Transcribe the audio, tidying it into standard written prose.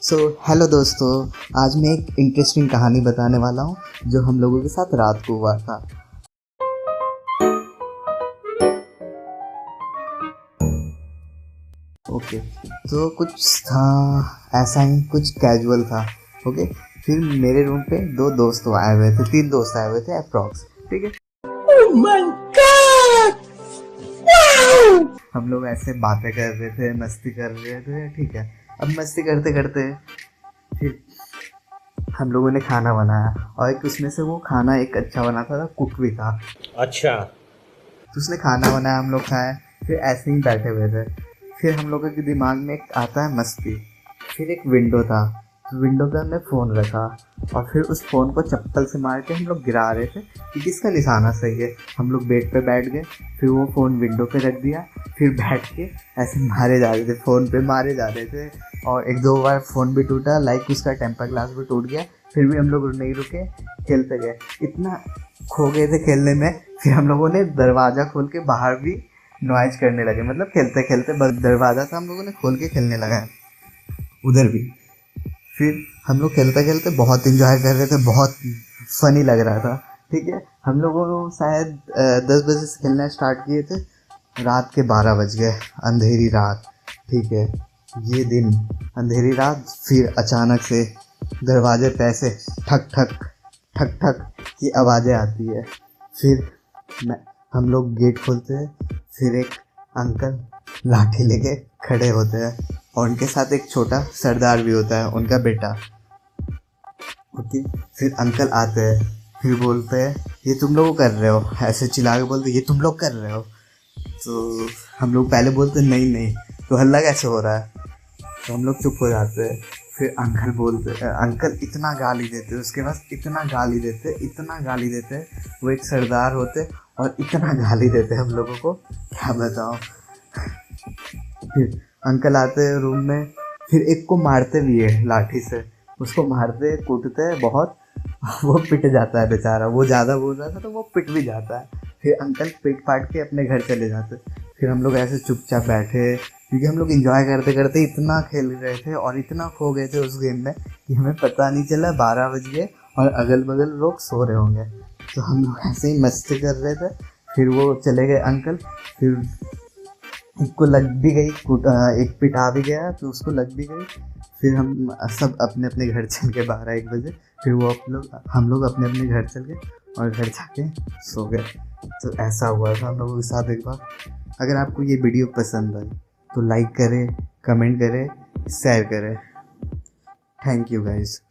So hello दोस्तों, आज मैं एक इंटरेस्टिंग कहानी बताने वाला हूँ जो हम लोगों के साथ रात को हुआ था। ओके, तो कुछ था ऐसा ही, कुछ कैजुअल था। ओके, फिर मेरे रूम पे दो दोस्त आए हुए थे, तीन दोस्त आए हुए थे अप्रॉक्स। ठीक है, Oh my God! Wow! हम लोग ऐसे बातें कर रहे थे, मस्ती कर रहे थे। ठीक है, अब मस्ती करते करते फिर हम लोगों ने खाना बनाया, और एक उसमें से वो खाना एक अच्छा बना था, कुक भी था। अच्छा। तो उसने खाना बनाया, हम लोग खाए, फिर ऐसे ही बैठे हुए थे। फिर हम लोगों के दिमाग में एक आता है मस्ती। फिर एक विंडो था, तो विंडो पे हमने फ़ोन रखा, और फिर उस फ़ोन को चप्पल से मार के हम लोग गिरा रहे थे कि किसका निशाना सही है। हम लोग बेड पे बैठ गए, फिर वो फ़ोन विंडो पे रख दिया, फिर बैठ के ऐसे मारे जा रहे थे, फ़ोन पे मारे जा रहे थे। और एक दो बार फ़ोन भी टूटा, लाइक उसका टेम्पर ग्लास भी टूट गया। फिर भी हम लोग नहीं रुके, खेलते गए। इतना खो गए थे खेलने में, फिर हम लोगों ने दरवाज़ा खोल के बाहर भी नॉइज़ करने लगे। मतलब खेलते खेलते बस दरवाज़ा था, हम लोगों ने खोल के खेलने लगा उधर भी। फिर हम लोग खेलते खेलते बहुत इन्जॉय कर रहे थे, बहुत फनी लग रहा था। ठीक है, हम लोगों को शायद 10 बजे से खेलना स्टार्ट किए थे, रात के 12 बज गए। अंधेरी रात, ठीक है, ये दिन, अंधेरी रात। फिर अचानक से दरवाजे पे ऐसे ठक ठक ठक ठक की आवाज़ें आती है। फिर मैं हम लोग गेट खोलते हैं, फिर एक अंकल लाठी लेके खड़े होते हैं, और उनके साथ एक छोटा सरदार भी होता है, उनका बेटा। ओके, फिर अंकल आते हैं, फिर बोलते हैं ये तुम लोग कर रहे हो, ऐसे चिल्ला के बोलते ये तुम लोग कर रहे हो। तो हम लोग पहले बोलते नहीं नहीं, तो हल्ला कैसे हो रहा है। तो हम लोग चुप हो जाते हैं। फिर अंकल बोलते, अंकल इतना गाली देते, उसके पास इतना गाली देते, इतना गाली देते। वो एक सरदार होते, और इतना गाली देते हम लोगों को, क्या बताओ। फिर अंकल आते हैं रूम में, फिर एक को मारते भी है लाठी से, उसको मारते कूटते हैं बहुत। वो पिट जाता है बेचारा, वो ज़्यादा बोल रहा था तो वो पिट भी जाता है। फिर अंकल पिट पाट के अपने घर चले जाते। फिर हम लोग ऐसे चुपचाप बैठे, क्योंकि हम लोग इंजॉय करते करते इतना खेल रहे थे और इतना खो गए थे उस गेम में कि हमें पता नहीं चला 12 बज गए और अगल बगल लोग सो रहे होंगे। तो हम लोग ऐसे ही मस्ती कर रहे थे। फिर वो चले गए अंकल। फिर एक को लग भी गई, एक पिटा भी गया, तो उसको लग भी गई। फिर हम सब अपने अपने घर चल के 12-1 बजे, फिर वो हम लोग अपने अपने घर चल गए और घर जाके सो गए। तो ऐसा हुआ था हम लोगों के साथ एक बार। अगर आपको ये वीडियो पसंद आई तो लाइक करें, कमेंट करें, शेयर करें। Thank you guys.